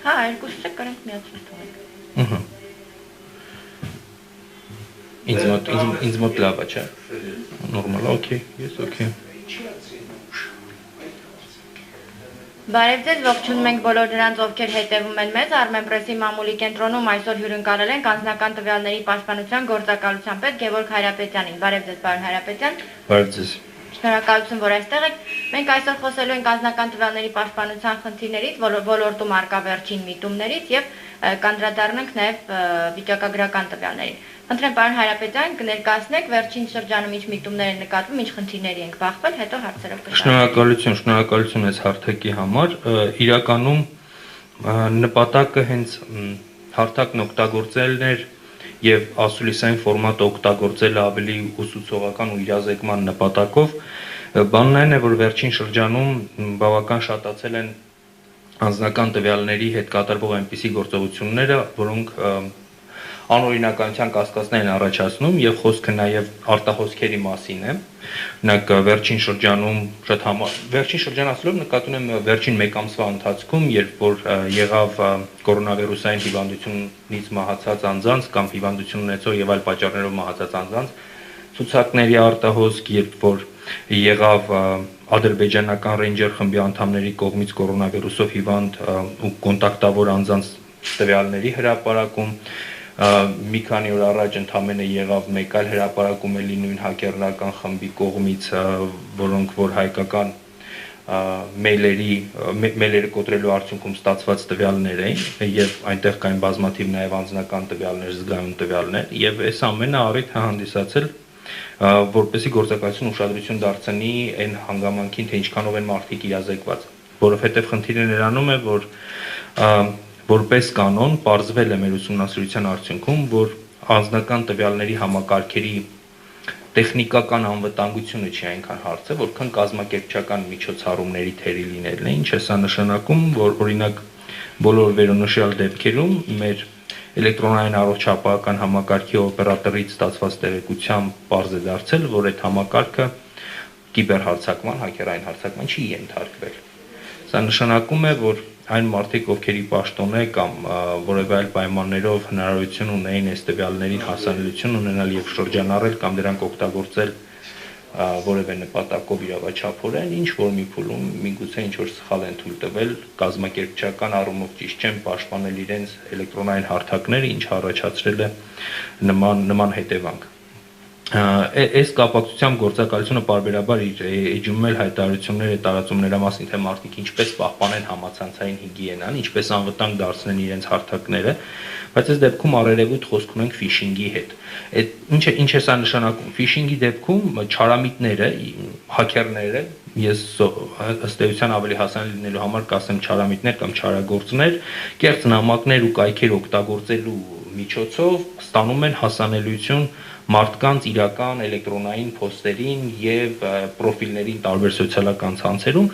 Հա, երկուսը կարանք միացրել թողենք։ Ինձ մոտ լավ է, չէ։ Նորմալ, օքեյ, ես օքեյ։ Բարև ձեզ, ողջունում ենք բոլոր նրանց, ովքեր հետևում են մեզ, Armenpress-ի մամուլի կենտրոնում այսօր հյուրընկալել ենք անձնական տվյալների պաշտպանության գործակալության պետ Գևորգ Հայրապետյանին։ Բարև ձեզ, պարոն Հայրապետյան։ Բարև ձեզ։ Շնորհակալություն, որ այստեղ եք։ Մենք այսօր խոսելու ենք անձնական տվյալների պաշտպանության խնդիրներից, ոլորտում առկա վերջին միտումներից եւ կանդրադառնանք նաեւ վիճակագրական տվյալներին։ Խնդրեմ, պարոն Հայրապետյան, կներկայացնեք վերջին շրջանում ինչ միտումներ են նկատվում, ինչ խնդիրների ենք բախվել, հետո հարցերով կշարունակենք։ Շնորհակալություն այս հարթակի համար։ Իրականում նպատակը հենց հարթակն օգտագործելն էր եւ ասուլիսային ֆորմատը օգտագործելը ավելի ուսուցողական ու իրազեկման նպատակով, բանն այն է, որ վերջին շրջանում բավական շատացել են անձնական տվյալների հետ կատարվող այնպիսի գործողությունները, որոնք անօրինականության կասկածներ են առաջացնում եւ խոսքը նաեւ արտահոսքերի մասին է։ Օրինակ վերջին շրջանում վերջին շրջան ասելով նկատի ունեմ վերջին 1 ամսվա ընթացքում, երբ որ եղավ կորոնավիրուսային հիվանդությունից մահացած անձանց կամ հիվանդություն ունեցող եւ այլ պատճառներով մահացած անձանց ցուցակների արտահոսք, երբ որ եղավ ադրբեջանական ռեյնջեր խմբի անդամների կողմից կորոնավիրուսով հիվանդ ու կոնտակտավոր անձանց տվյալների հրապարակում, մի քանի օր առաջ ընդամենը եղավ մեկ այլ հրապարակում էլի նույն հակերնական խմբի կողմից, որոնք որ հայկական մեյլերը կոտրելու արդյունքում ստացված տվյալներ էին եւ այնտեղ կային բազմաթիվ նաեւ անձնական տվյալներ, զգայուն տվյալներ եւ այս ամենը առիթ է հանդիսացել որպեսզի գործակալությունը ուշադրություն դարձնի այն հանգամանքին, թե ինչքանով են մարդիկ իրազեկված, որովհետեւ խնդիրը նրանում է, որ որպես կանոն պարզվել է մեր ուսումնասիրության արդյունքում, որ անձնական տվյալների համակարգերի տեխնիկական անվտանգությունը չի այնքան հարցը, որքան կազմակերպչական միջոցառումների թերի լինելն է, ինչ է սա նշանակում, որ օրինակ բոլոր վերոնշյալ դեպքերում մեր էլեկտրոնային առողջապահական համակարգի օպերատորից ստացված տեղեկությամբ պարզ է դարձել, որ այդ համակարգը կիբերհարձակման, հակերային հարձակման չի ենթարկվել։ Սա նշանակում է, որ այն մարդիկ, ովքեր ի պաշտոն է կամ որևէ այլ պայմաններով հնարավորություն ունեին այս տվյալներին հասանելիություն ունենալ եւ շրջանառել կամ դրանք օգտագործել որևէ նպատակով իրավաչափորեն, ինչ որ մի փուլում միգուցե ինչ որ սխալ են թույլ տվել կազմակերպչական առումով ճիշտ չեն պաշտպանել իրենց էլեկտրոնային հարթակները, ինչը առաջացրել է նման հետևանք։ Այս կապակցությամբ գործակալությունը պարբերաբար իր էջում էլ հայտարարություններ է տարածում նրա մասին, թե մարդիկ ինչպես պահպանեն համացանցային հիգիենան, ինչպես անվտանգ դարձնեն իրենց հարթակները, բայց այս դեպքում առերևույթ խոսք ունենք ֆիշինգի հետ։ Ինչ է սա նշանակում։ Ֆիշինգի դեպքում չարամիտները, հաքերները, ես ըստ էության ավելի հասանելի լինելու համար կասեմ չարամիտներ կամ չարագործներ, կեղծ նամակներ ու կայքեր օգտագործելու միջոցով ստանում են հասանելիություն մարդկանց իրական էլեկտրոնային փոստերին եւ պրոֆիլներին տարբեր սոցիալական ցանցերում,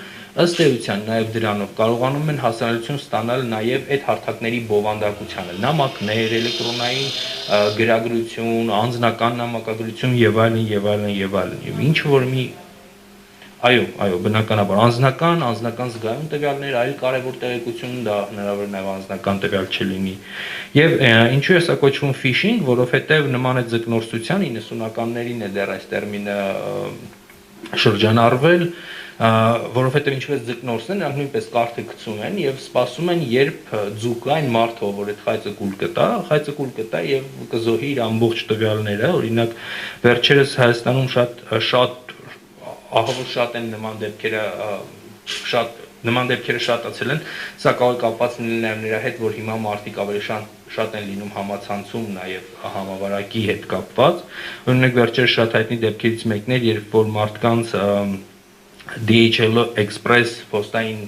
ըստ էության նաեւ դրանով կարողանում են հասանելիություն ստանալ նաեւ այդ հարթակների բովանդակությանը, նամակներ, էլեկտրոնային գրագրություն, անձնական նամակագրություն եւ այլն եւ այլն եւ այլն։ Եվ ինչ որ մի այո, բնականաբար անձնական զգայուն տվյալներ, այլ կարևոր տեղեկություն, դա հնարավոր է նաեւ անձնական տվյալ չլինի։ Եվ ինչու է սա կոչվում ֆիշինգ, որովհետեւ նման է ձկնորսության 90-ականներին է դեռ այս տերմինը շրջանառվել, որովհետև ինչպես ձկնորսն նրանք նույնպես կարթը գցում են եւ սպասում են, երբ ձուկը այն մարդը, որ այդ խայծը կուլ կտա եւ կզոհի իր ամբողջ տվյալները, օրինակ վերջերս Հայաստանում շատ ահավոր շատ են նման դեպքերը շատացել են, սա կարող է կապված լինել նաև նրա հետ, որ հիմա մարդիկ ավելի շատ են լինում համացանցում նաև համավարակի հետ կապված։ Օրինակ վերջերս շատ հայտնի դեպքերից մեկն էր, երբ որ մարդկանց DHL Express փոստային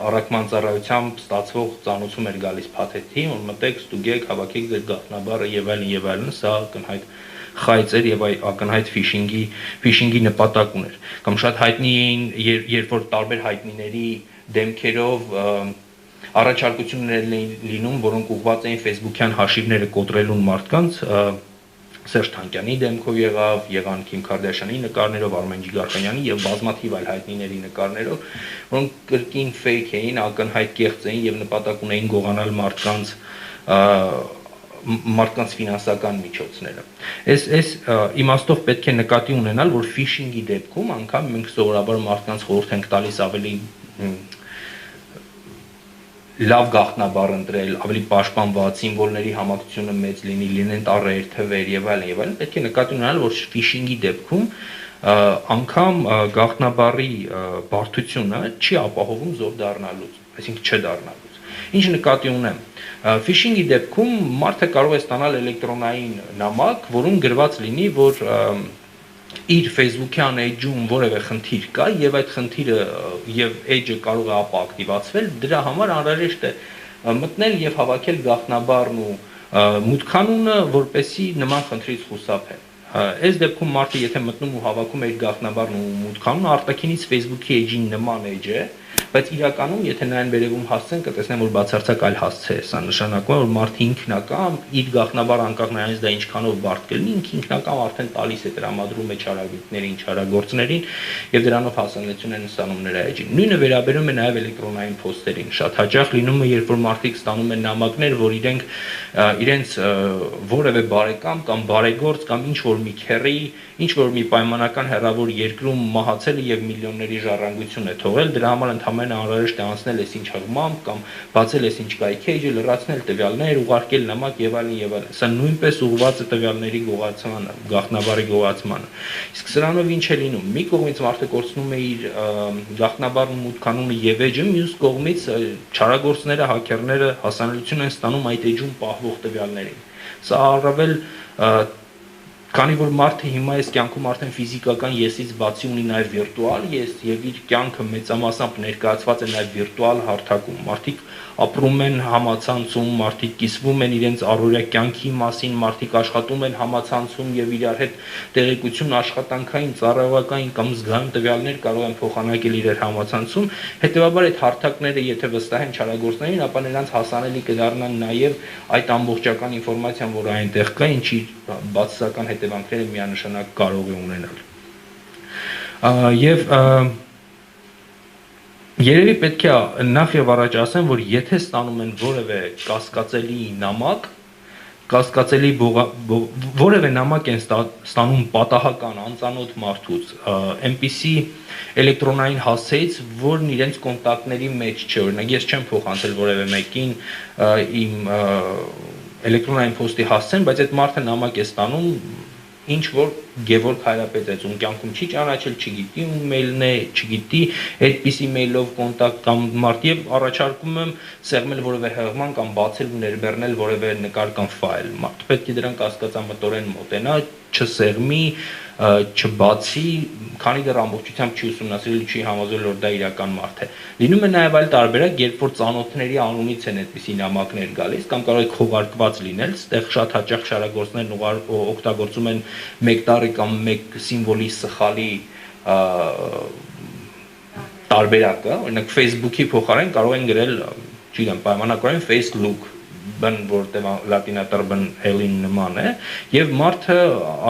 առաքման ծառայությամբ ստացվող ծանուցում էր գալիս փաթեթի, որ մտեք, ստուգեք, հավաքեք ձեր գաղտնաբառը եւ այլն, սա ակնհայտ խայծեր եւ ակնհայտ ֆիշինգի նպատակ ուներ։ Կամ շատ հայտնի էին, երբ որ տարբեր հայտնիների դեմքերով առաջարկություններ էին լինում, որոնք ուղղված էին Facebook-յան հաշիվները կոտրելուն մարդկանց, Սերժ Թանկյանի դեմքով եղան Քիմ Քարդաշյանի նկարներով, Արմեն Ջիգարխանյանի եւ բազմաթիվ այլ հայտնիների նկարներով, որոնք կրկին fake էին, ակնհայտ կեղծ էին եւ նպատակ ունեին գողանալ մարդկանց ֆինանսական միջոցները։ Այս իմաստով պետք է նկատի ունենալ, որ ֆիշինգի դեպքում անգամ մենք սովորաբար մարդկանց խորհուրդ ենք տալիս ավելի լավ գաղտնաբառ ընտրել, ավելի պաշտպանված, սիմվոլների համակցությունը մեծ լինեն տառեր, թվեր եւ այլն, պետք է նկատի ունենալ, որ ֆիշինգի դեպքում անգամ գաղտնաբառի բարդությունը չի ապահովում զոհ դառնալուց, այսինքն չդառնալուց։ Ինչ նկատի ունեմ, ֆիշինգի դեպքում մարդը կարող է ստանալ էլեկտրոնային նամակ, որում գրված լինի, որ իր Facebook-յան էջում որևէ խնդիր կա եւ այդ խնդիրը եւ էջը կարող է ապա ակտիվացվել, դրա համար անհրաժեշտ է մտնել եւ հավաքել գաղտնաբառն ու մուտքանունը, որպեսզի նման խնդրից խուսափեն։ Այս դեպքում մարդը եթե մտնում ու հավաքում է իր գաղտնաբառն ու մուտքանունը, արտաքինից Facebook-ի էջին նման էջ է, բայց իրականում եթե նրան վերևում հասցեն, կտեսնեն, որ բացարձակ այլ հասցե է, սա նշանակում է, որ մարդը ինքնական իր գաղտնաբառը անկախ նրանից դա ինչքանով բարդ կլինի, ինքնական արդեն տալիս է տրամադրում է չարագործներին, չարագործներին եւ դրանով հասանելիություն են ստանում նրա էջին։ Նույնը վերաբերում է նաեւ էլեկտրոնային փոստերին։ Շատ հաճախ լինում է, երբ որ մարդիկ ստանում են նամակներ, որ իրենց որևէ բարեկամ կամ բարեգործ կամ ինչ որ մի քեռի, ինչ որ մի պայմանական հեռավոր երկրում մահացել է եւ միլիոնների ժառանգություն է թողել, դրա համար ընդհանրապես անհրաժեշտ է անցնել այս ինչ հղմամբ կամ բացել այս ինչ կայքեջը, լրացնել տվյալներ, ուղարկել նամակ եւ այլն։ Սա նույնպես ուղղված է տվյալների գողացմանը, գաղտնաբառի գողացմանը։ Իսկ սրանով ինչ է լինում։ Մի կողմից մարդը կորցնում է իր գաղտնաբառն մուտքանունը եւ էջը, մյուս կողմից չարագործները, հաքերները հասանելիություն են ստանում այդ էջում պահվող տվյալներին։ Սա առավել Քանի որ մարդը հիմա այս կյանքում արդեն ֆիզիկական եսից բացի ունի նաև վիրտուալ ես եւ իր կյանքը մեծամասամբ ներկայացված է նաև վիրտուալ հարթակում։ Մարդիկ ապրում են համացանցում, մարդիկ կիսվում են իրենց առօրյա կյանքի մասին, մարդիկ աշխատում են համացանցում եւ իրար հետ տեղեկություն աշխատանքային, ծառայողական կամ զգայուն տվյալներ կարող են փոխանակել իրար համացանցում։ Հետեւաբար այդ հարթակները եթե վստահ են չարագործներին, ապա նրանց հասանելի կդառնան նաև այդ ամբողջական ինֆորմացիան, որը այնտեղ կա, ինչի բացասական հետևանքները միանշանակ կարող է ունենալ։ Եվ երևի պետք է նախ եւ առաջ ասեմ, որ եթե ստանում են որևէ կասկածելի նամակ, կասկածելի որևէ նամակ են ստանում պատահական անծանոթ մարդուց, այնպիսի էլեկտրոնային հասցեից, որն իրենց կոնտակտների մեջ չէ, օրինակ ես չեմ փոխանցել որևէ մեկին իմ էլեկտրոնային փոստի հասցեն, բայց այդ մարդը նամակ է ստանում ինչ որ Գևորգ Հայրապետյանը կյանքում չի ճանաչել, չգիտի ում մեյլն է, չգիտի այդպիսի մեյլով կոնտակտ կամ մարդ եւ առաջարկում եմ սեղմել որևէ հեղման կամ բացել ու ներբեռնել որևէ նկար կամ ֆայլ։ Մարդը պետք է դրան կասկածամտորեն մոտենա, չսեղմի, չբացի, քանի դեռ ամբողջությամբ չի ուսումնասիրել, չի համոզվել, որ դա իրական մարդ է։ Լինում է նաև այլ տարբերակ, երբ որ ծանոթների անունից են այդպիսի նամակներ գալիս, կամ կարող է քողարկված լինել, այդտեղ շատ հաճախ շարագործներն օգտագործում են մեկ տառի կամ մեկ սիմվոլի սխալի տարբերակը, օրինակ Facebook-ի փոխարեն կարող են գրել, չգիտեմ, պայմանականորեն Facebook, բն որտեղ լատինատար բն L-ին նման է եւ մարդը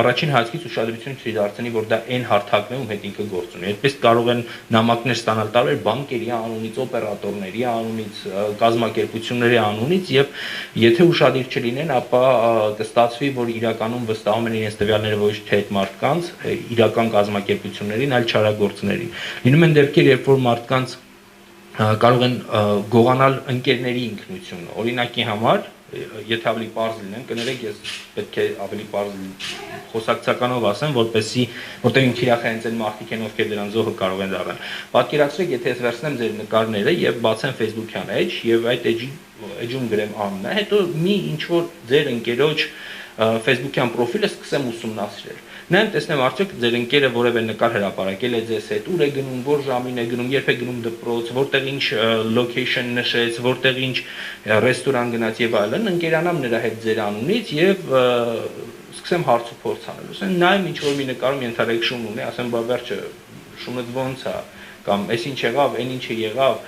առաջին հայացքից ուշադրություն չի դարձնի որ դա այն հարթակն է ում հետ ինքը գործ ունի այդպես կարող են նամակներ ստանալ տարբեր բանկերի անունից օպերատորների անունից կազմակերպությունների անունից եւ եթե ուշադիր չլինեն ապա կստացվի որ իրականում վստահում են իրենց տվյալները ոչ թե այդ մարդկանց իրական կազմակերպություններին այլ չարագործներին լինում են դեպքեր երբ որ մարդկանց կարող են գողանալ ընկերների ինքնությունը օրինակի համար եթե ավելի པարզ լինեմ կներեք ես պետք է ավելի པարզ խոսակցականով ասեմ որպեսզի որտեղ իմ թիրախը հենց այն մարդիկ են ովքեր դրան զոհը կարող են դառնալ պատկերացրեք եթե ես վերցնեմ ձեր նկարները եւ բացեմ Facebook-յան էջ եւ այդ էջում գրեմ անունը հետո մի ինչ որ ձեր ընկերոջ Facebook-յան պրոֆիլը սկսեմ ուսումնասիրել նայեմ տեսնեմ արդյոք ձեր ընկերը որևէ նկար հրապարակել է ձեզ հետ ուր է գնում որ ժամին է գնում երբ է գնում դպրոց որտեղ ինչ location նշեց որտեղ ինչ ռեստորան գնաց եւ այլն ընկերանամ նրա հետ ձեր անունից եւ սկսեմ հարց ու փորձ անել ասեմ նայեմ ինչ որ մի նկարում ենթադրեք շուն ունի ասեմ բա վերջը շունը ոնց է կամ այս ինչ եղավ այն ինչը եղավ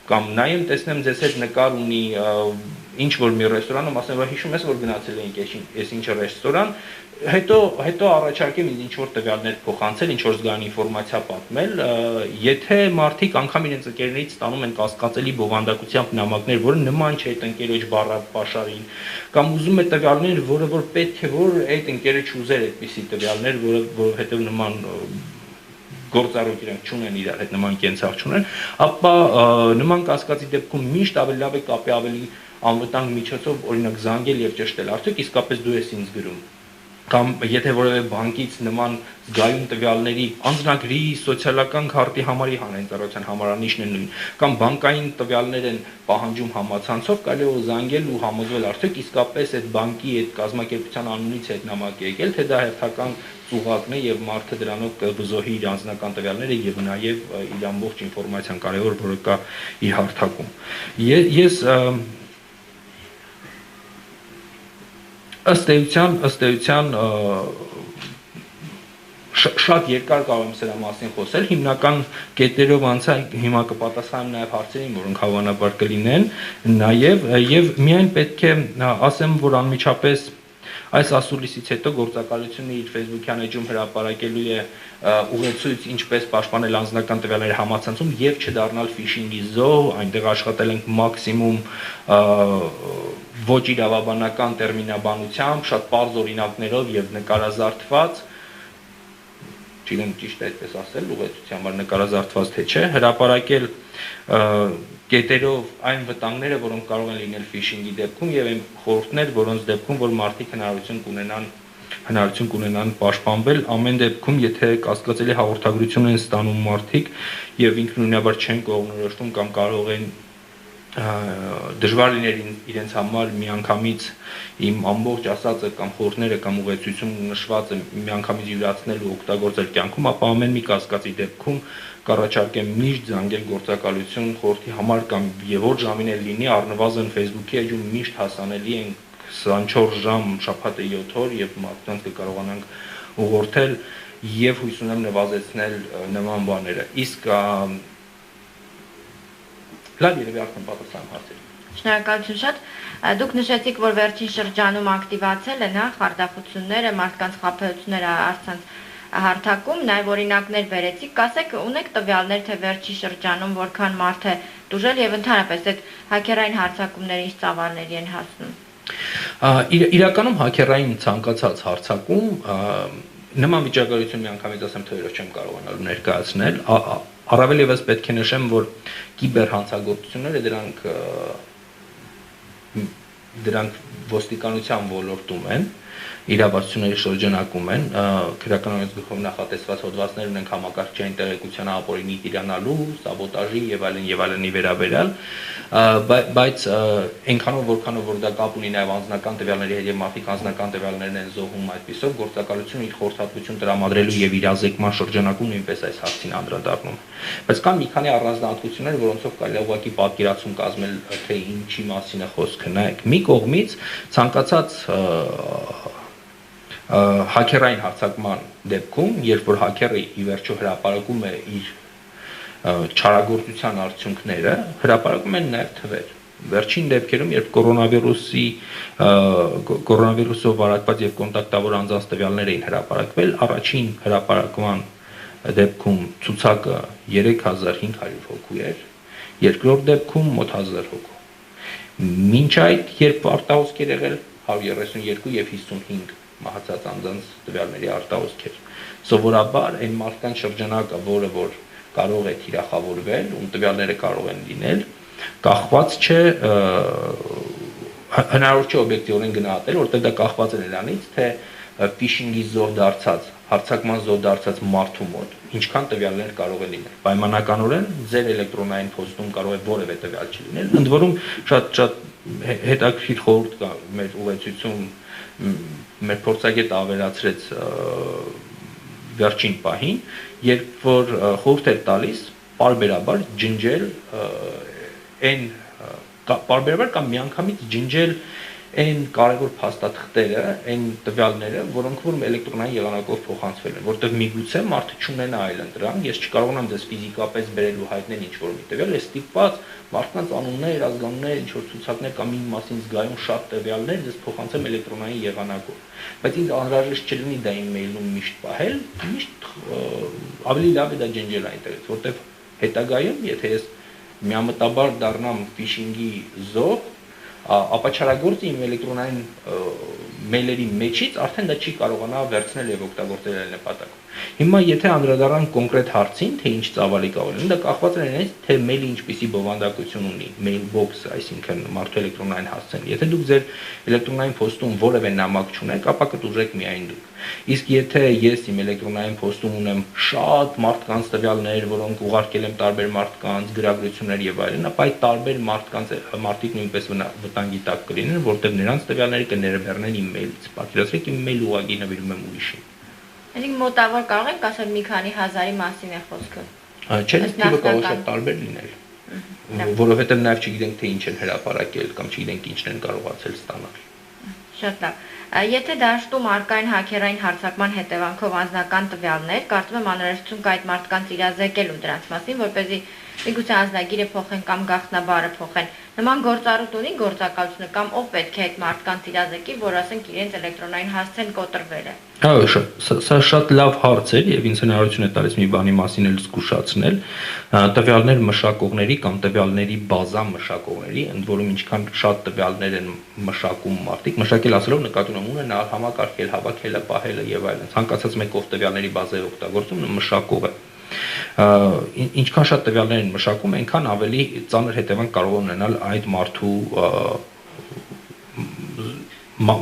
կամ նայեմ տեսնեմ ձեզ հետ նկար ունի ինչ որ մի ռեստորանում ասեմ որ հիշում ես որ գնացել էինք այս ինչ ռեստորան հետո առաջարկեմ ինձ ինչ որ տվյալներ փոխանցել ինչ որ զգալի ինֆորմացիա պատմել եթե մարդիկ անգամ իրենց ընկերներից ստանում են կասկածելի բովանդակությամբ նամակներ որը նման չէ այդ ընկերոջ բառապաշարին կամ ուզում է տվյալներ որը որ պետք է որ այդ ընկերը չուզեր այդպիսի տվյալներ որովհետև նման գործառույթ իրենք չունեն իրար հետ նման կենցաղ չունեն ապա նման կասկածի դեպքում միշտ ավելի լավ է կապի ավելի անվտանգ միջոցով օրինակ զանգել եւ ճշտել արդյոք իսկապես դու ես ինձ գրում կամ եթե որևէ բանկից նման զգայուն տվյալների անձնագրի սոցիալական քարտի համարի հանրային համարանիշն է նույն կամ բանկային տվյալներ են պահանջում համացանցով կարելի է զանգել ու համոզվել արդյոք իսկապես այդ բանկի այդ կազմակերպության անունից է այդ նամակը եկել թե դա հերթական ծուղակն է եւ մարդը դրանով կվզոհի իր անձնական տվյալները եւ նաեւ իր ամբողջ ինֆորմացիան կարեւոր որը կա իր հարթակում ես ըստ էության շատ երկար կարող եմ սրա մասին խոսել հիմնական կետերով անցա հիմա կպատասխանեմ նաև հարցերին որոնք հավանաբար կլինեն նաև եւ միայն պետք է ասեմ որ անմիջապես այս ասուլիսից հետո գործակալությունը իր Facebook-յան էջում հրապարակելու է ուղեցույց ինչպես պաշտպանել անձնական տվյալների համացանցում եւ չդառնալ ֆիշինգի զոհ այնտեղ աշխատել ենք մաքսիմում ոչ իրավաբանական տերմինաբանությամբ շատ པարզ օրինակներով եւ նկարազարդված չգիտեմ ճիշտ է այդպես ասել ուղեցույցի համար նկարազարդված թե չէ հրապարակել կետերով այն վտանգները որոնք կարող են լինել ֆիշինգի դեպքում եւ այն խորհուրդներ որոնց դեպքում որ մարդիկ հնարավորություն կունենան պաշտպանվել ամեն դեպքում եթե կասկածելի հաղորդագրություն են ստանում մարդիկ եւ ինքնուրույնաբար չեն կողմնորոշվում կամ կարող են դժվար լիներ իրենց համար միանգամից իմ ամբողջ ասածը կամ խորհուրդները կամ ուղեցույցում նշվածը միանգամից յուրացնել ու օգտագործել կյանքում, ապա ամեն մի կասկածի դեպքում կառաջարկեմ միշտ զանգել գործակալություն խորհրդի համար կամ եւ որ ժամին էլ լինի առնվազն Facebook-ի էջում միշտ հասանելի են 24 ժամ շաբաթը 7 օր եւ մարդկանց կկարողանանք ուղղորդել եւ հույս ունեմ նվազեցնել նման բաները։ Իսկ լավ երևի արդեն պատասխան հարցեր։ Շնորհակալություն շատ։ Դուք նշեցիք, որ վերջին շրջանում ակտիվացել են խարդախությունները, մարդկանց խաբեությունները առցանց հարթակում, նաև օրինակներ վերեցիք, կասեք, ունեք տվյալներ, թե վերջին շրջանում որքան մարդ է տուժել եւ ընդհանրապես այդ հակերային հարձակումների ինչ ծավալների են հասնում։ Իրականում հակերային ցանկացած հարձակում նման վիճակագրություն միանգամից ասեմ թերով չեմ կարողանալու ներկայացնել, առավել եւս պետք է նշեմ, որ կիբեր հանցագործությունները դրանք ոստիկանության ոլորտում են, իրավասությունների շրջանակում են, քրեականորեն գլխով նախատեսված հոդվածներ ունենք համակարգչային տեղեկության ապօրինի տիրանալու, սաբոտաժի եւ այլնի վերաբերյալ, բայց այնքանով որքանով որ դա կապ ունի նաեւ անձնական տվյալների հետ եւ մարդիկ անձնական տվյալներն են զոհում այդպիսով գործակալությունը իր խորհրդատվություն տրամադրելու եւ իրազեկման շրջանակում նույնպես այս հարցին անդրադառնում է։ Բայց կան մի քանի առանձնահատկություններ, որոնցով կարելի է ուղղակի պատկերացում կազմել, թե ինչի մասին է խոսքը։ Նայեք, մի կողմից ցանկացած հակերային հարձակման դեպքում, երբ որ հակերը ի վերջո հրապարակում է իր չարագործության արդյունքները, հրապարակում են նաև թվեր։ Վերջին դեպքերում, երբ կորոնավիրուսով վարակված եւ կոնտակտավոր անձանց տվյալներ էին հրապարակվել, առաջին հրապարակման դեպքում ցուցակը 3500 հոգու էր, երկրորդ դեպքում մոտ 1000 հոգու։ Մինչ այդ, երբ արտահոսք էր եղել 132 եւ 55 մահացած անձանց տվյալների արտահոսքեր։ Սովորաբար այն մարդկանց շրջանակը, որը որ կարող է թիրախավորվել, ում տվյալները կարող են լինել, կախված չէ հնարավոր չէ օբյեկտիվորեն գնահատել, որտեղ դա կախված է նրանից, թե ֆիշինգի զոհ դարձած, հարձակման զոհ դարձած մարդու մոտ ինչքան տվյալներ կարող է լինել։ Պայմանականորեն ձեր էլեկտրոնային փոստում կարող է որևէ տվյալ չլինել, ընդ որում շատ հետաքրքիր խորհուրդ կա մեր ուղեցույցում, մեր փորձագետը ավելացրեց վերջին պահին, երբ որ խորհուրդ էր տալիս պարբերաբար ջնջել այն պարբերաբար կամ միանգամից ջնջել այն կարևոր փաստաթղթերը, այն տվյալները, որոնք որ էլեկտրոնային եղանակով փոխանցվել են, որտեղ միգուցե մարդը չունենա այլ ընտրան, ես չկարողանամ դες ֆիզիկապես բերել ու հայտնել ինչ-որ մի տվյալ, ես ստիպված մարդկանց անուններ, ազգանուններ, ինչ-որ ցուցակներ կամ իմ մասին զգայուն շատ տվյալներ դες փոխանցեմ էլեկտրոնային եղանակով։ Բայց ինձ անհրաժեշտ չլինի դա իմ մեյլում միշտ պահել, միշտ ավելի լավ է դա ջնջել այնտեղից, որտեղ հետագայում, եթե ես միամտաբար դառնամ ֆիշինգի զոհ, ապա չարագործը իմ էլեկտրոնային մեյլերի մեջից արդեն դա չի կարողանա վերցնել եւ օգտագործել այլ նպատակով։ Հիմա եթե անդրադառնանք կոնկրետ հարցին, թե ինչ ծավալի կարող է, դա կախված է նրանից, թե մեյլը ինչպիսի բովանդակություն ունի, mailbox, այսինքն մարդու էլեկտրոնային հասցեն։ Եթե դուք ձեր էլեկտրոնային փոստում որևէ նամակ չունեք, ապա կտուժեք միայն դուք։ Իսկ եթե ես իմ էլեկտրոնային փոստում ունեմ շատ մարդկանց տվյալներ, որոնք ուղարկել եմ տարբեր մարդկանց, գրագրություններ եւ այլն, ապա այդ տարբեր մարդիկ նույնպես վտանգի տակ կլինեն, որտեղ նրանց տվյալները կներբեռնեն իմ մեյլից։ Պատկերացրեք, իմ մեյլը ուղղակի նվիրում եմ ուրիշին։ Այսինքն մոտավոր կարող ենք ասել մի քանի հազարի մասին է խոսքը։ Չէ, թիվը կարող է շատ տարբեր լինել, որովհետեւ նաեւ չգիտենք թե ինչ են հրապարակել կամ չգիտենք ինչն են կարողացել ստանալ։ Շատ լավ։ Եթե դաշտում արկային հաքերային հարձակման հետևանքով անձնական տվյալներ, կարծում եմ անհրաժեշտություն կա այդ մարդկանց իրազեկելու դրանց մասին, որպեսզի միգուցե անձնագիրը փոխեն կամ գաղտնաբառը փոխեն։ Նման գործառույթ ունի գործակալությունը կամ ով պետք է այդ մարդկանց իրազեկի, որ ասենք իրենց էլեկտրոնային հասցեն կոտրվել է։ Սա շատ լավ հարց է եւ ինձ հնարավորություն է տալիս մի բանի մասին էլ զգուշացնել, տվյալներ մշակողների կամ տվյալների բազա մշակողների, ընդ որում ինչքան շատ տվյալներ են մշակում մարդիկ, մշակել ասելով նկատի ունեմ ունենալ, համակարգել, հավաքելը, պահելը եւ այլն։ Ցանկացած մեկով տվյալների բազա է օգտագործում, մշակող է։ Ինչքան շատ տվյալներ են մշակում, այնքան ավելի ծանր հետևանք կարող ունենալ այդ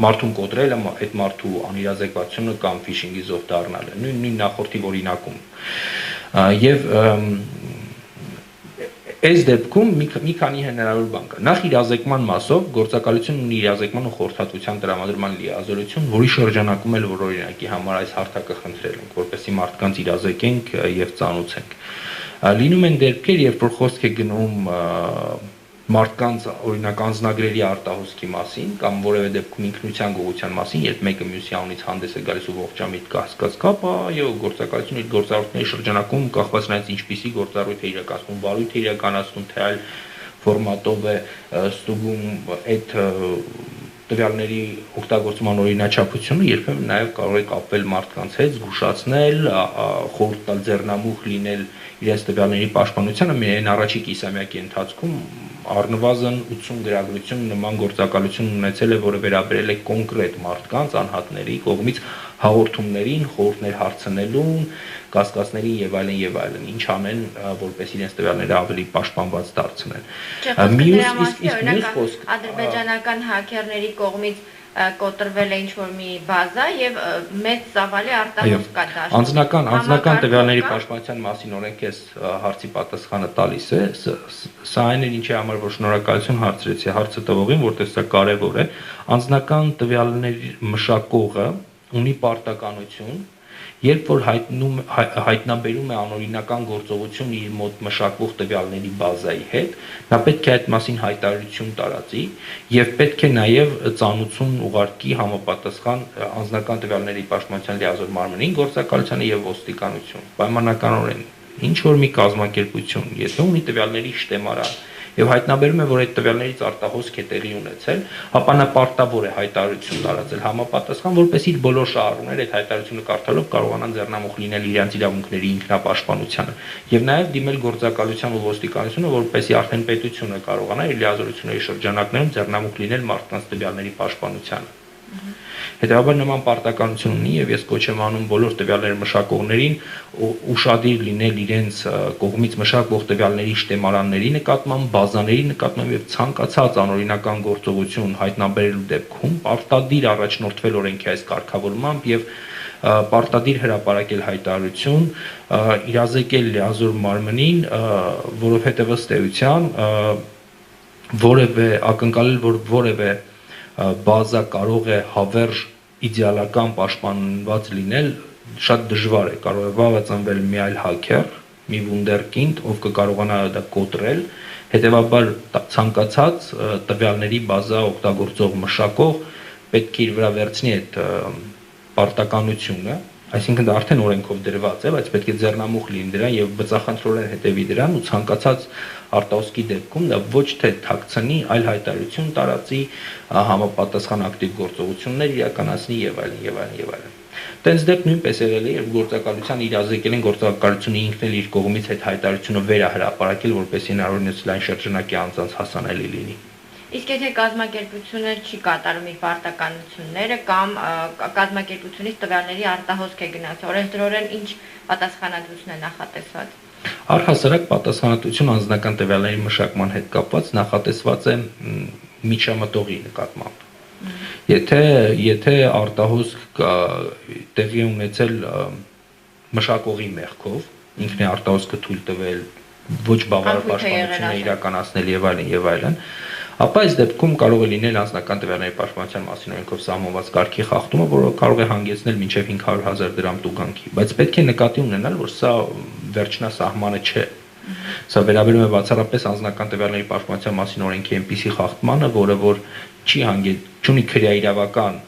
մարդուն կոտրելը, այդ մարդու անիրազեկվածությունը կամ ֆիշինգի զոհ դառնալը, նույն նախորդի օրինակում։ Եվ այս դեպքում մի քանի հնարավոր բան կա։ Նախ իրազեկման մասով գործակալությունն ունի իրազեկման ու խորհրդատվության տրամադրման լիազորություն, որի շրջանակում էլ որ օրինակի համար այս հարթակը խնդրել ենք, որպեսզի մարդկանց իրազեկենք եւ ծանուցենք։ Լինում են դեպքեր, երբ որ խոսք է գնում մարդկանց օրինակ անձնագրերի արտահոսքի մասին կամ որևէ դեպքում ինքնության գողության մասին, երբ մեկը մյուսի անունից հանդես է գալիս ու ողջամիտ կասկած կապ, այո, գործակալությունը իր գործառույթների շրջանակում կախված նրանից ինչպիսի գործառույթ է իրականացնում, վարույթ է իրականացնում, թե այլ ֆորմատով է ստուգում այդ տվյալների օգտագործման օրինաչափությունը, երբեմն նաև կարող է կապվել մարդկանց հետ, զգուշացնել, խորհուրդ տալ ձեռնամուխ լինել իրենց տվյալների պաշտպանությանը, միայն առաջի կիսամյակի ընթացքում առնվազն 80 գրագրություն նման գործակալություն ունեցել է, որը վերաբերել է կոնկրետ մարդկանց, անհատների կողմից հաղորդումներին, խորհուրդներ հարցնելուն, կասկածներին եւ այլն, ինչ անեն, որպես իրենց տվյալները ավելի պաշտպանված դարձնեն։ Մյուս խոսք ադրբեջանական հաքերների կողմից կոտրվել է ինչ-որ մի բազա եւ մեծ ծավալի արտահոսք կա դաշտում։ Անձնական տվյալների պաշտպանության մասին օրենք էս հարցի պատասխանը տալիս է, սա այն է ինչի համար որ շնորհակալություն հարցրեցի հարցը տվողին, որտեղ սա կարեւոր է, անձնական տվյալների մշակողը ունի պարտականություն, երբ որ հայտնաբերում է անօրինական գործողություն իր մոտ մշակվող տվյալների բազայի հետ, նա պետք է այդ մասին հայտարարություն տարածի եւ պետք է նաեւ ծանուցում ուղարկի համապատասխան անձնական տվյալների պաշտպանության լիազոր մարմնին, գործակալությանը եւ ոստիկանություն։ Պայմանականորեն ինչ որ մի կազմակերպություն, եթե ունի տվյալների շտեմարան եւ հայտնաբերում է, որ այդ տվյալներից արտահոսք է տեղի ունեցել, ապա նա պարտավոր է հայտարարություն տարածել համապատասխան, որպես իր բոլոր շահառուները այդ հայտարարությունը կարդալով կարողանան ձեռնամուխ լինել իրենց իրավունքների ինքնապաշտպանությանը եւ նաեւ դիմել գործակալության ու ոստիկանությունը, որպեսզի արդեն պետությունը կարողանա իր լիազորությունների շրջանակներում ձեռնամուխ լինել մարդկանց տվյալների պաշտպանությանը։ Հետևաբար նման պարտականություն ունի եւ ես կոչ եմ անում բոլոր տվյալներ մշակողներին ուշադիր լինել իրենց կողմից մշակվող տվյալների շտեմարանների նկատմամբ, բազաների նկատմամբ եւ ցանկացած անօրինական գործողություն հայտնաբերելու դեպքում պարտադիր առաջնորդվել օրենքի այս կարգավորմամբ եւ պարտադիր հրապարակել հայտարարություն, իրազեկել լիազոր մարմնին, որովհետեւ ըստ էության որևէ ակնկալել, որ որևէ բազա կարող է հավերժ իդեալական պաշտպանված լինել շատ դժվար է, կարող է վաղը ծնվել մի այլ հաքեր, մի վունդերկինդ, ով կկարողանա դա կոտրել, հետևաբար ցանկացած տվյալների բազա օգտագործող մշակող պետք է իր վրա վերցնի այդ պարտականությունը, այսինքն դա արդեն օրենքով դրված է, բայց պետք է ձեռնամուխ լինի դրան եւ բծախնդրորեն հետևի դրան ու ցանկացած արտահոսքի դեպքում դա ոչ թե թաքցնի, այլ հայտարարություն տարածի, համապատասխան ակտիվ գործողություններ իրականացնի եւ այլն եւ այլն եւ այլն։ Տենց դեպք նույնպես եղել է, երբ գործակալության իրազեկել են գործակալությունը ինքն էլ իր կողմից այդ հայտարարությունը վերահրապարակել, որպեսզի հնարավորինս լայն շրջանակի անձանց հասանելի լինի։ Իսկ եթե կազմակերպությունը չի կատարում իր պարտականությունները կամ կազմակերպությունից տվյալների արտահոսք է գնացել, օրենսդրորեն ինչ պատասխանատվություն է նախատեսված։ Առհասարակ պատասխանատվություն անձնական տվյալների մշակման հետ կապված նախատեսված է միջամտողի նկատմամբ։ Եթե արտահոսք տեղի ունեցել մշակողի մեղքով, ինքն է արտահոսքը թույլ տվել, ոչ բավարար պաշտպանություն իրականացնել եւ այլն, ապա այս դեպքում կարող է լինել անձնական տվյալների պաշտպանության մասին օրենքով սահմանված կարգի խախտումը, որը կարող է հանգեցնել մինչև 500,000 դրամ տուգանքի, բայց պետք է նկատի ունենալ, որ սա վերջնասահմանը չէ։ Սա վերաբերում է բացառապես անձնական տվյալների պաշտպանության մասին օրենքի այնպիսի խախտմանը, որը որ չունի քրեաիրավական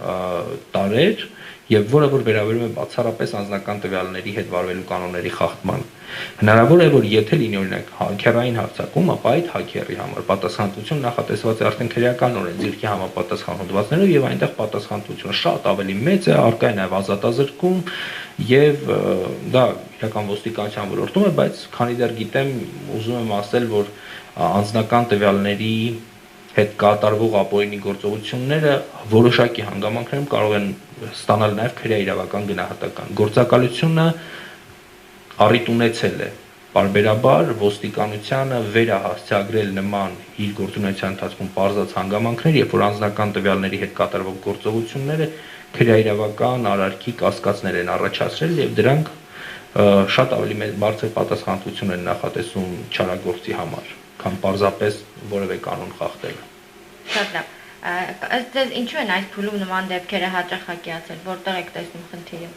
տարեր եւ որը որ վերաբերում է բացառապես անձնական տվյալների հետ վարվելու կանոնների խախտմանը։ Հնարավոր է, որ եթե լինի օրինակ հաքերային հարձակում, ապա այդ հաքերի համար պատասխանատվություն նախատեսված է արդեն քրեական օրենսգիրքի համապատասխան հոդվածներով եւ այնտեղ պատասխանատվությունը շատ ավելի մեծ է, առկա է նաեւ ազատազրկում եւ դա իրական ոստիկանության ոլորտում է, բայց քանի դեռ գիտեմ, ուզում եմ ասել, որ անձնական տվյալների հետ կատարվող ապօրինի գործողությունները որոշակի հանգամանքներում կարող են ստանալ նաև քրեաիրավական գնահատական։ Գործակալությունը առիթ ունեցել է պարբերաբար ոստիկանությանը վերահասցրել նման իր գործունեության ընթացքում պարզած հանգամանքներ, երբ որ անձնական տվյալների հետ կատարվող գործողությունները քրեաիրավական արարքի կասկածներ են առաջացրել եւ դրանք շատ ավելի բարձր պատասխանատվություն են նախատեսում չարագործի համար, քան պարզապես որևէ կանոն խախտելը։ Շատ լավ։ Ըստ ձեզ ինչու են այս փուլում նման դեպքերը հաճախ հակիացել, որտեղ եք տեսնում խնդիրը։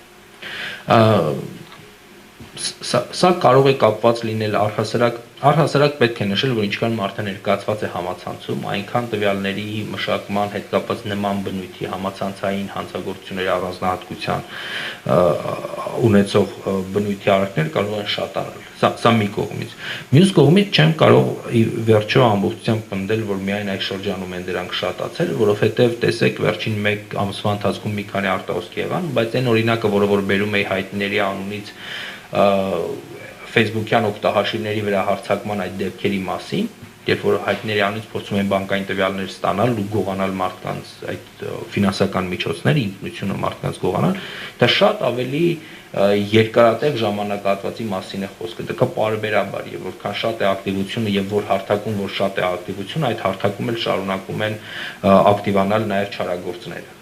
Սա կարող է կապված լինել առհասարակ պետք է նշել, որ ինչքան մարդը ներկայացված է համացանցում, այնքան տվյալների մշակման հետ կապված նման բնույթի համացանցային հանցագործությունների առանձնահատկության ունեցող բնույթի արարքներ կարող են շատանալ։ Սա մի կողմից։ Մյուս կողմից չեմ կարող ի վերջո ամբողջությամբ պնդել, որ միայն այս շրջանում են դրանք շատացել, որովհետև տեսեք վերջին 1 ամսվա ընթացքում մի քանի արտահոսք եղան, բայց այն օրինակը, որը որ բերում էի հայտնիների անունից Facebook-յան օգտահաշիվների վրա հարձակման այդ դեպքերի մասին, երբ որ հայտնիների անունից փորձում են բանկային տվյալներ ստանալ ու գողանալ մարդկանց այդ ֆինանսական միջոցները, ինքնությունը մարդկանց գողանալ, դա շատ ավելի երկարատև ժամանակահատվածի մասին է խոսքը, դա կա պարբերաբար եւ որքան շատ է ակտիվությունը եւ որ հարթակում որ շատ է ակտիվությունը, այդ հարթակում էլ շարունակում են ակտիվանալ նաեւ չարագործները։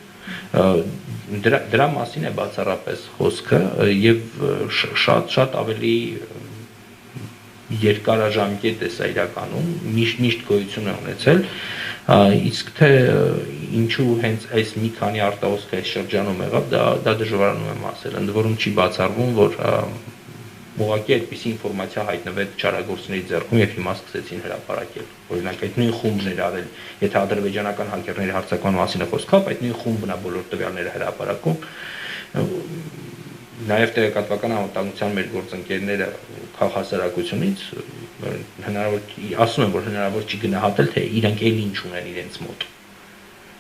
Դրա մասին է բացառապես խոսքը եւ շատ ավելի երկարաժամկետ է սա իրականում, միշտ գոյություն է ունեցել, իսկ թե ինչու հենց այս մի քանի արտահոսքը այս շրջանում եղավ, դա դժվարանում եմ ասել, ընդ որում չի բացառվում, որ ուղղակի այդպիսի ինֆորմացիա հայտնվեց չարագործների ձեռքում եւ հիմա սկսեցին հրապարակել։ Օրինակ այդ նույն խումբն էր արել, եթե ադրբեջանական հակերների հարձակման մասին է խոսքը, այդ նույն խումբն է բոլոր տվյալները հրապարակում։ Նաեւ տեղեկատվական անվտանգության մեր գործընկերները քաղաքասարակությունից հնարավոր ասում եմ, որ հնարավոր չի գնահատել, թե իրանք էլ ինչ ունեն իրենց մոտ։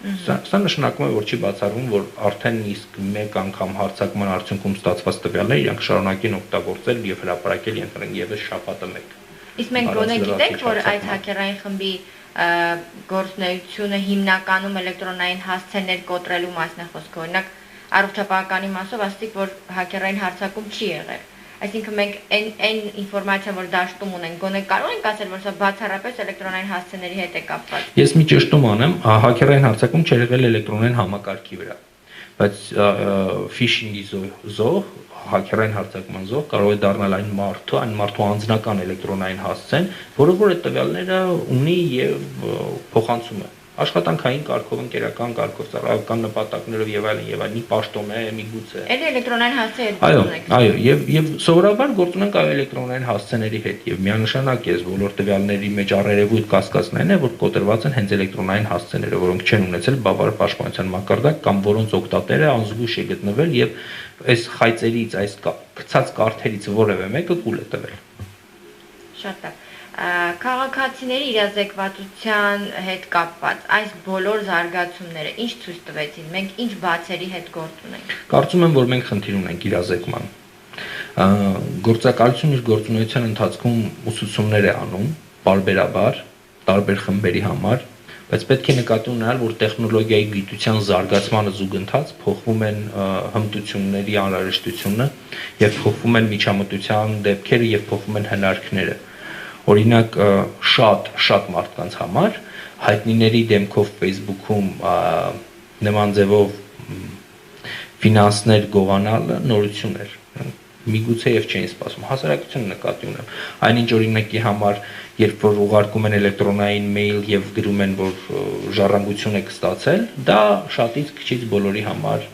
Սա նշանակում է, որ չի բացառվում, որ արդեն իսկ մեկ անգամ հարձակման արդյունքում ստացված տվյալները իրանք շարունակեն օգտագործել եւ հրապարակել ենթադրենք եւս շաբաթը մեկ։ Իսկ մենք գոնե գիտենք, որ այդ հակերային խմբի գործունեությունը հիմնականում էլեկտրոնային հասցեներ կոտրելու մասն է խոսքը։ Օրինակ, առողջապահականի մասով ասիկ, որ հակերային հարձակում չի եղել։ Այսինքն մենք այն ինֆորմացիան, որ դաշտում ունենք, գոնե կարող ենք ասել, որ սա բացառապես էլեկտրոնային հասցեների հետ է կապված։ Ես մի ճշտում անեմ, հակերային հարձակում չէր եղել էլեկտրոնային համակարգի վրա, բայց ֆիշինգի զոհ, հակերային հարձակման զոհ կարող է դառնալ այն մարդու անձնական էլեկտրոնային հասցեն, որը որ այդ տվյալները ունի եւ փոխանցում է։ Աշխատանքային կարգով, ընկերական կարգով, ծառայական նպատակներով եւ այլն, մի պաշտոն է, մի գուծ է։ Էլի էլեկտրոնային հասցե հետ գործունենք։ Այո, եւ սովորաբար գործունենք այո էլեկտրոնային հասցեների հետ եւ միանշանակ է բոլոր տվյալների մեջ առերևույթ կասկածն է, որ կոտրված են հենց էլեկտրոնային հասցեները, որոնք չեն ունեցել բավարար պաշտպանության մակարդակ կամ որոնց օգտատերը անզգույշ է գտնվել եւ այս խայծերից, այս գցած կարթերից որևէ մեկը կուլ է տվել։ Շատ լավ։ Քաղաքացիների իրազեկվածության հետ կապված այս բոլոր զարգացումները ինչ ցույց տվեցին, մենք ինչ բացերի հետ գործ ունենք։ Կարծում եմ, որ մենք խնդիր ունենք իրազեկման։ Գործակալությունը իր գործունեության ընթացքում ուսուցումներ է անում, բարբերաբար, տարբեր խմբերի համար, բայց պետք է նկատի ունենալ, որ տեխնոլոգիայի գիտության զարգացմանը զուգընթաց փոխվում են հմտությունների անհրաժեշտությունը եւ փոխվում են միջամտության դեպքերը եւ փոխվում են հնարքները։ Օրինակ շատ մարդկանց համար հայտնիների դեմքով Facebook-ում նման ձևով ֆինանսներ գողանալը նորություն էր։ Միգուցե եւ չէին սպասում։ Հասարակությունը նկատի ունեմ։ Այնինչ օրինակի համար, երբ որ ուղարկում են էլեկտրոնային մեյլ եւ գրում են, որ ժառանգություն եք ստացել, դա շատից քչից բոլորի համար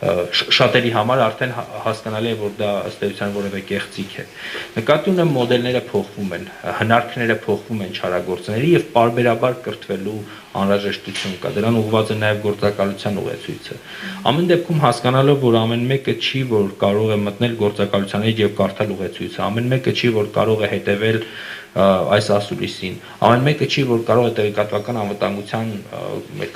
շատերի համար արդեն հասկանալի է, որ դա ըստ էության որևէ կեղծիք է։ Նկատի ունեմ մոդելները փոխվում են, հնարքները փոխվում են չարագործների եւ պարբերաբար կրթվելու անհրաժեշտություն կա։ Դրան ուղղված է նաեւ գործակալության ուղեցույցը։ Ամեն դեպքում հասկանալով, որ ամեն մեկը չի, որ կարող է մտնել գործակալության հետ եւ կարդալ ուղեցույցը, ամեն մեկը չի, որ կարող է հետեւել այս ասուլիսին։ Ամեն մեկը չի, որ կարող է տեղեկատվական անվտանգության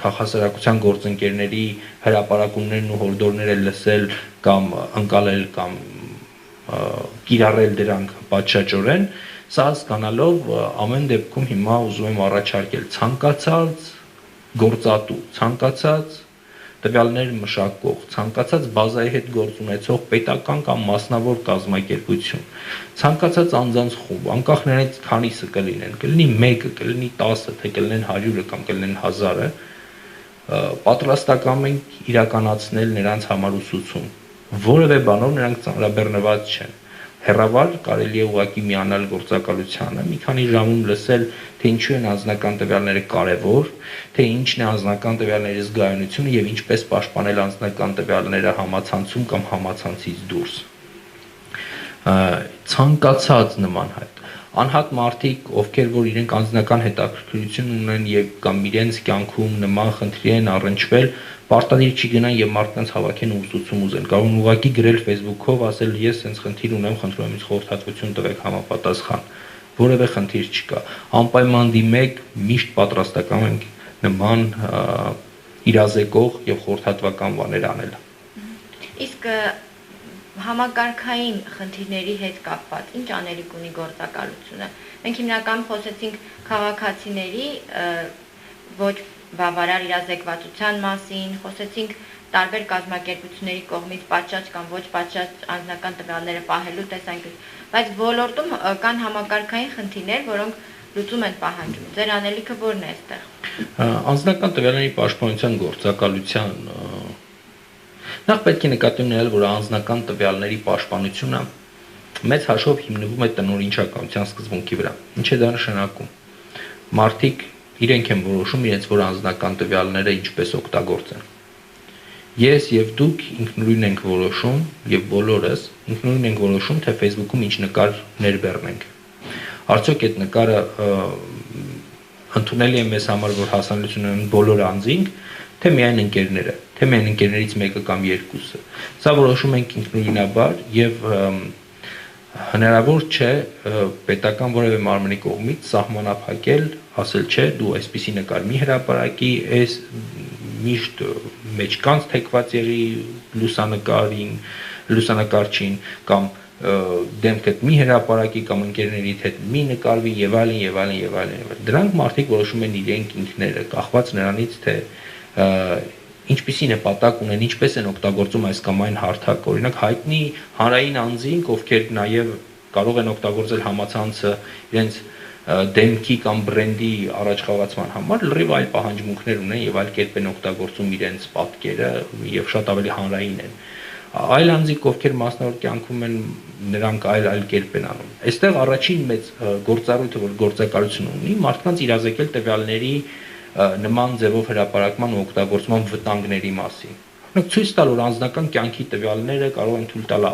քաղաքասարակության գործընկերների հրապարակումներն ու հորդորները լսել կամ ընկալել կամ կիրառել դրանք պատշաճորեն, սա հասկանալով ամեն դեպքում հիմա ուզում եմ առաջարկել ցանկացած գործատու, ցանկացած տվյալներ մշակող, ցանկացած բազայի հետ գործ ունեցող պետական կամ մասնավոր կազմակերպություն, ցանկացած անձանց խումբ, անկախ նրանից քանիսը կլինեն, կլինի 1-ը, կլինի 10-ը, թե կլինեն 100-ը կամ կլինեն 1000-ը, պատրաստական ենք իրականացնել նրանց համար ուսուցում։ Որևէ բանով նրանք ծանրաբեռնված չեն։ Հեռավար կարելի է ուղղակի միանալ գործակալությանը, մի քանի ժամում լսել, թե ինչու են անձնական տվյալները կարևոր, թե ինչն է անձնական տվյալների զգայունությունը եւ ինչպես պաշտպանել անձնական տվյալները համացանցում կամ համացանցից դուրս։ Ցանկացած նման հայտ անհատ մարդիկ, ովքեր որ իրենք անձնական հետաքրքրություն ունեն եւ կամ իրենց կյանքում նման խնդրի են առնչվել, պարտադիր չի գնան եւ մարդկանց հավաքեն ու ուսուցում ուզեն։ Կարող են ուղղակի գրել Facebook-ով, ասել ես sense խնդիր ունեմ, խնդրում եմ ինձ խորհրդատվություն տվեք համապատասխան։ Որևէ խնդիր չկա։ Անպայման դիմեք, միշտ պատրաստական ենք նման իրազեկող եւ խորհրդատվական բաներ անել։ Իսկ համակարգային խնդիրների հետ կապված ինչ անելիք ունի գործակալությունը։ Մենք հիմնականում խոսեցինք քաղաքացիների ոչ բավարար իրազեկվածության մասին, խոսեցինք տարբեր կազմակերպությունների կողմից պատշաճ կամ ոչ պատշաճ անձնական տվյալները պահելու տեսանկյունից, բայց ոլորտում կան համակարգային խնդիրներ, որոնք լուծում են պահանջում։ Ձեր անելիքը ո՞րն է այստեղ։ Անձնական տվյալների պաշտպանության գործակալության Նախ պետք է նկատի ունենալ, որ անձնական տվյալների պաշտպանությունը մեծ հաշվով հիմնվում է տնօրինչականության սկզբունքի վրա։ Ինչ է դա նշանակում։ Մարդիկ իրենք են որոշում իրենց որ անձնական տվյալները ինչպես օգտագործեն։ Ես եւ դուք ինքնուրույն ենք որոշում եւ բոլորս ինքնուրույն ենք որոշում, թե Facebook-ում ինչ նկար ներբեռնենք։ Արդյոք այդ նկարը ընդունելի է մեզ համար, որ հասանելիություն ունեն բոլոր անձինք, թե միայն ընկերները, թե միայն ընկերներից մեկը կամ երկուսը։ Սա որոշում ենք ինքնուրույնաբար եւ հնարավոր չէ պետական որևէ մարմնի կողմից սահմանափակել, ասել չէ, դու այսպիսի նկար մի հրապարակի, այս միշտ մեջ կանց թեքված եղի լուսանկարչին կամ դեմքդ մի հրապարակի կամ ընկերներիդ հետ մի նկարվի եւ այլն եւ այլն եւ այլն։ Դրանք մարդիկ որոշում են իրենք ինքները, կախված նրանից թե ինչպիսի նպատակ ունեն, ինչպես են օգտագործում այս կամ այն հարթակ, օրինակ հայտնի հանրային անձինք, ովքեր նաև կարող են օգտագործել համացանցը իրենց դեմքի կամ բրենդի առաջխաղացման համար, լրիվ այլ պահանջմունքներ ունեն եւ այլ կերպ են օգտագործում իրենց պատկերը եւ շատ ավելի հանրային են։ Այլ անձինք, ովքեր մասնավոր կյանքում են, նրանք այլ կերպ են անում։ Այստեղ առաջին մեծ գործառույթը, որ գործակալություն ունի, մարդկանց իրազեկել տվյալների նման ձևով հրապարակման ու օգտագործման վտանգների մասին։ Օրինակ ցույց տալ, որ անձնական կյանքի տվյալները կարող են թույլ տալ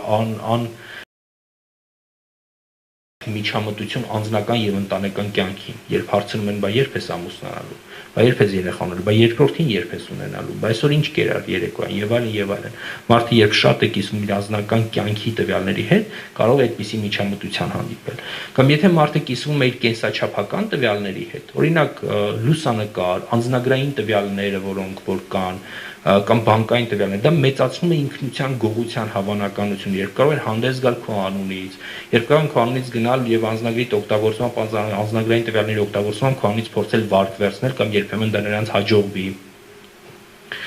միջամտություն անձնական եւ ընտանեկան կյանքին, երբ հարցնում են, բա երբ ես ամուսնանալու, բա երբ ես երեխա ունենալու, բա երկրորդին երբ ես ունենալու, բա այսօր ինչ կերար երեկոյան եւ այլն եւ այլն։ Մարդը երբ շատ է կիսվում իր անձնական կյանքի տվյալների հետ, կարող է այդպիսի միջամտության հանդիպել։ Կամ եթե մարդը կիսվում է իր կենսաչափական տվյալների հետ, օրինակ լուսանկար, անձնագրային տվյալները, որոնք որ կան, կամ բանկային տվյալներ, դա մեծացնում է ինքնության գողության հավանականությունը, երբ կարող են հանդես գալ քո անունից, երբ կարող են քո անունից գնալ եւ անձնագրի օգտագործման, անձնագրային տվյալների օգտագործման քո անունից փորձել վարկ վերցնել կամ երբեմն դա նրանց հաջողվի։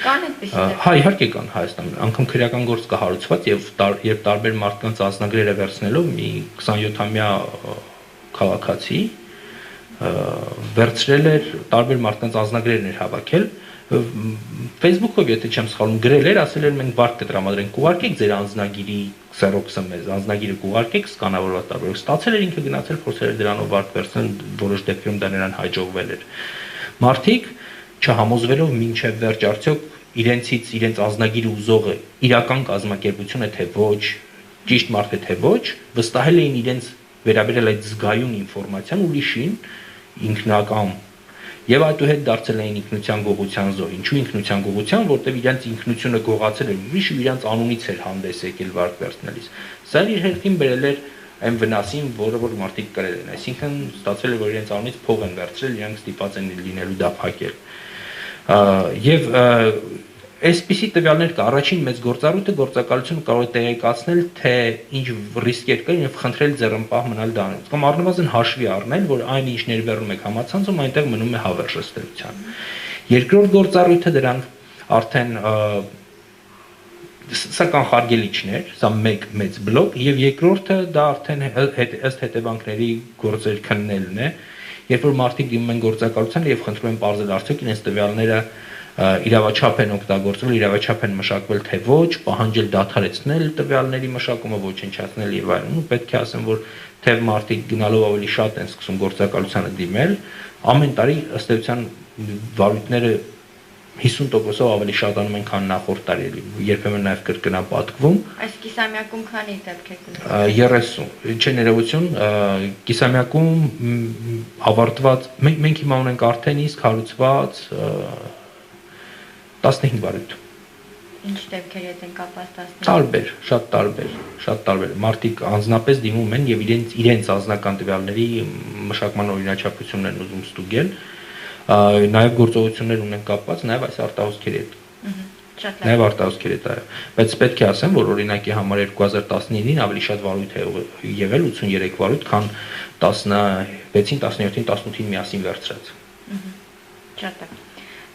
Կան այդպիսի։ Հա, իհարկե կան Հայաստանում, անգամ քրեական գործ կա հարուցված եւ երբ տարբեր մարդկանց անձնագրերը վերցնելով մի 27-ամյա քաղաքացի վերցրել էր տարբեր մարդկանց անձնագրերն էր հավաքել Facebook-ով, եթե չեմ սխալվում, գրել էր, ասել էր մենք վարկ կտրամադրենք, կուղարկեք ձեր անձնագիրի Xerox-ը մեզ, անձնագիրը կուղարկեք, սկանավորված տարբերակ։ Ստացել էր ինքը գնացել, փորձել էր դրանով վարկ վերցնել, որոշ դեպքերում դա նրան հաջողվել էր։ Մարդիկ չհամոզվելով մինչև վերջ արդյոք իրենց անձնագիրը ուզողը իրական կազմակերպություն է թե ոչ, ճիշտ մարդ է թե ոչ, վստահել էին իրենց վերաբերել այդ զգայուն ինֆորմացիան ուրիշին ինքնական եւ այդուհետ դարձել էին ինքնության գողության զոհ։ Ինչու ինքնության գողության, որտեղ իրենց ինքնությունը գողացել էր, ուրիշը իրենց անունից էր հանդես եկել վարկ վերցնելիս։ Սա իր հերթին բերել էր այն վնասին, որը որ մարդիկ կրել են, այսինքն ստացվել է, որ իրենց անունից փող են վերցրել, իրենք ստիպված են լինելու դա փակել։ Եվ այսպիսի տվյալներ կա, առաջին մեծ գործառույթը գործակալությունը կարող է տեղեկացնել, թե ինչ ռիսկեր կան եւ խնդրել ձեռնպահ մնալ դրանից։ Կամ առնվազն հաշվի առնել, որ այն ինչ ներբեռնում եք համացանցում, այնտեղ մնում է հավերժ ըստեյության։ Երկրորդ գործառույթը դրանք արդեն սա կանխարգելիչներ, սա մեկ մեծ բլոկ եւ երկրորդը դա արդեն ըստ հետևանքների գործեր քննելն է, երբ որ մարդիկ դիմում են գործակալությանը եւ խնդրում են բարձր արդյոք իրենց տվյալները իրավաչափ են օգտագործվել, իրավաչափ են մշակվել թե ոչ, պահանջել դադարեցնել տվյալների մշակումը, ոչնչացնել եւ այլն։ Ու պետք է ասեմ, որ թե մարդիկ գնալով ավելի շատ են սկսում գործակալությանը դիմել, ամեն տարի ըստ էության վարույթները 50%-ով ավելի շատանում են, քան նախորդ տարի, երբեմն նաև կրկնապատկվում։ Այս կիսամյակում քանի դեպք եք ունեցել։ 30, չէ ներողություն, կիսամյակում ավարտված, մենք հիմա ունենք արդեն իսկ հարուցված 15 վարույթ։ Ինչ դեպքեր են կապված 15։ Տարբեր, շատ տարբեր։ Մարդիկ անձնապես դիմում են եւ իրենց անձնական տվյալների մշակման օրինաչափություններն են ուզում ստուգել, նաեւ գործողություններ ունեն կապված նաեւ այս արտահոսքերի հետ։ Նաեւ արտահոսքերի հետ, այո։ Բայց պետք է ասեմ, որ օրինակի համար 2019-ին ավելի շատ վարույթ է եղել 83 վարույթ, քան 16-ին, 17-ին, 18-ին միասին վերցրած։ Շատ է։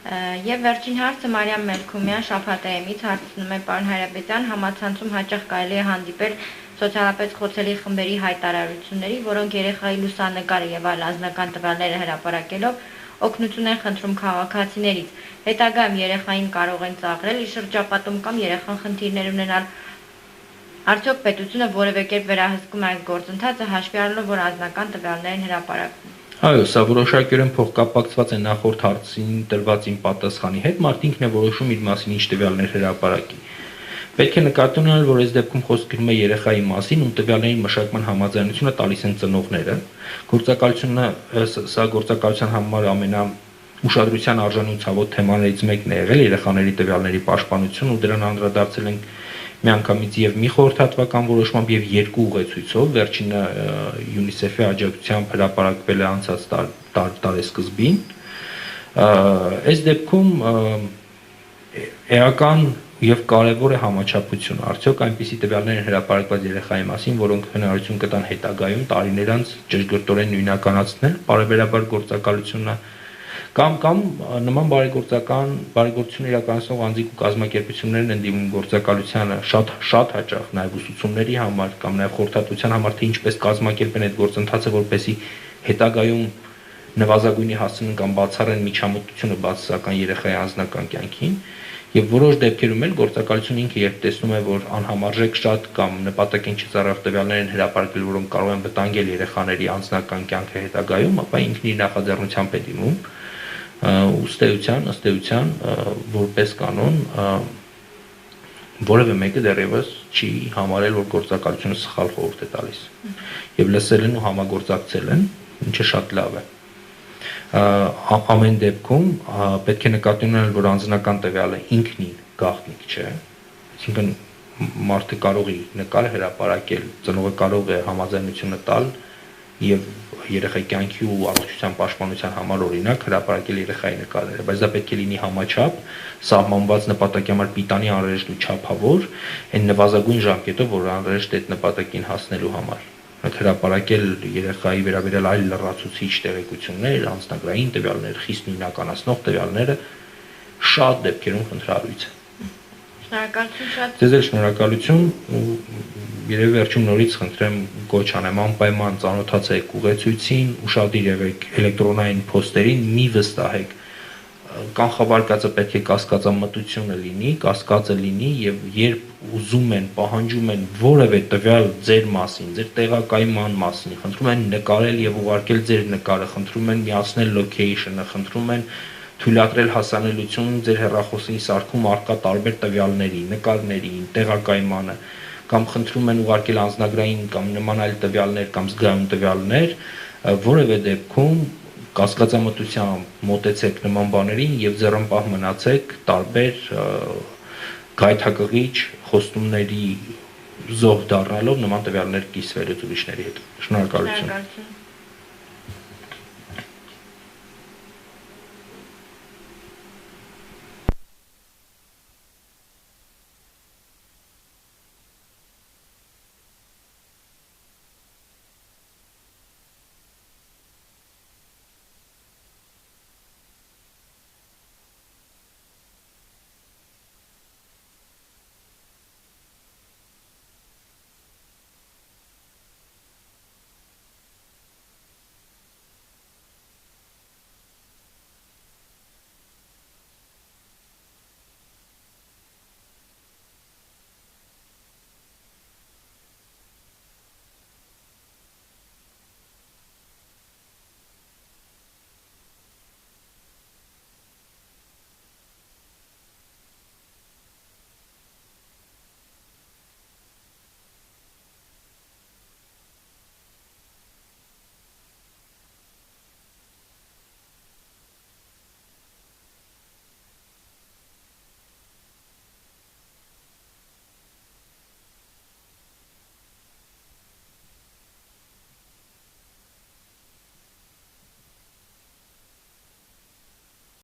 Եվ վերջին հարցը Մարիամ Մելքումյան Շաբաթայեմից հարցնում է պարոն Հայրապետյան, համացանցում հաճախ կարելի է հանդիպել սոցիալապես խոցելի խմբերի հայտարարությունների, որոնք երեխայի լուսանկարը եւ այլ անձնական տվյալները հրապարակելով օգնություն են խնդրում քաղաքացիներից։ Հետագայում երեխային կարող են ծաղրել իր շրջապատում կամ երեխան խնդիրներ ունենալ։ Արդյոք պետությունը որևէ կերպ վերահսկում է այս գործընթացը, հաշվի առնելով, որ անձնական տվյալներ են հրապարակվում։ Այո, սա որոշակիորեն փոխկապակցված է նախորդ հարցին տրված իմ պատասխանի հետ, մարդը ինքն է որոշում իր մասին ինչ տվյալներ հրապարակի։ Պետք է նկատի ունենալ, որ այս դեպքում խոսք գնում է երեխայի մասին, ում տվյալների մշակման համաձայնությունը տալիս են ծնողները։ Գործակալությունը սա գործակալության համար ամենաուշադրության արժանի ու ցավոտ թեմաներից մեկն է եղել երեխաների տվյալների պաշտպանություն ու դրան անդրադարձել են միանգամից եւ մի խորհրդատվական որոշմամբ եւ երկու ուղեցույցով, վերջինը UNICEF-ի աջակցությամբ հրապարակվել է անցած տարեսկզբին։ Այս դեպքում էական եւ կարեւոր է համաչափությունը, արդյոք այնպիսի տվյալներ են հրապարակված երեխայի մասին, որոնք հնարավորություն կտան հետագայում տարիներ անց ճշգրտորեն նույնականացնել պարբերաբար գործակալությունը կամ նման բարեգործություն իրականացնող անձիկ ու կազմակերպություններն են դիմում գործակալությանը շատ հաճախ նաեւ ուսուցումների համար կամ նաեւ խորհրդատվության համար, թե ինչպես կազմակերպեն այդ գործընթացը, որպեսզի հետագայում նվազագույնի հասցնեն կամ բացառեն միջամտությունը բացասական երեխայի անձնական կյանքին եւ որոշ դեպքերում էլ գործակալությունը ինքը երբ տեսնում է, որ անհամարժեք շատ կամ նպատակին չծառայող տվյալներ են հրապարակվել, որոնք կարող են վտանգել երեխաների անձնական կյանքը հետագայում, ապա ինքն իր նախաձեռնությամբ է դիմում ըստ էության որպես կանոն որևէ մեկը դեռևս չի համարել, որ գործակալությունը սխալ խորհուրդ է տալիս եւ լսել են ու համագործակցել են, ինչը շատ լավ է։ Ամեն դեպքում պետք է նկատի ունենալ, որ անձնական տվյալը ինքնին գաղտնիք չէ, այսինքն մարդը կարող է նկար հրապարակել, ծնողը կարող է համաձայնությունը տալ եւ երեխայի կյանքի ու առողջության պաշտպանության համար օրինակ հրապարակել երեխայի նկարները, բայց դա պետք է լինի համաչափ, սահմանված նպատակի համար պիտանի անհրաժեշտ ու չափավոր, այն նվազագույն ժամկետով, որ անհրաժեշտ է այդ նպատակին հասնելու համար։ Հրապարակել երեխայի վերաբերյալ այլ լրացուցիչ տեղեկություններ, անձնագրային տվյալներ, խիստ նույնականացնող տվյալները շատ դեպքերում խնդրալույց է։ Շնորհակալություն շատ։ Ձեզ էլ շնորհակալություն ու երևի վերջում նորից խնդրեմ գոչ անեմ անպայման ծանոթացեք ուղեցույցին, ուշադիր եղեք էլեկտրոնային փոստերին, մի վստահեք կանխավարկածը պետք է կասկածամտությունը լինի, կասկածը լինի եւ երբ ուզում են, պահանջում են որևէ տվյալ ձեր մասին, ձեր տեղակայման մասին, խնդրում են նկարել եւ ուղարկել ձեր նկարը, խնդրում են միացնել location-ը, խնդրում են թույլատրել հասանելիություն ձեր հեռախոսի սարքում առկա տարբեր տվյալների, նկարների, տեղակայմանը, կամ խնդրում են ուղարկել անձնագրային կամ նման այլ տվյալներ կամ զգայուն տվյալներ, որևէ դեպքում կասկածամտությամբ մոտեցեք նման բաներին եւ ձեռնպահ մնացեք տարբեր գայթակղիչ խոստումների զոհ դառնալով նման տվյալներ կիսվելուց ուրիշների հետ։ Շնորհակալություն։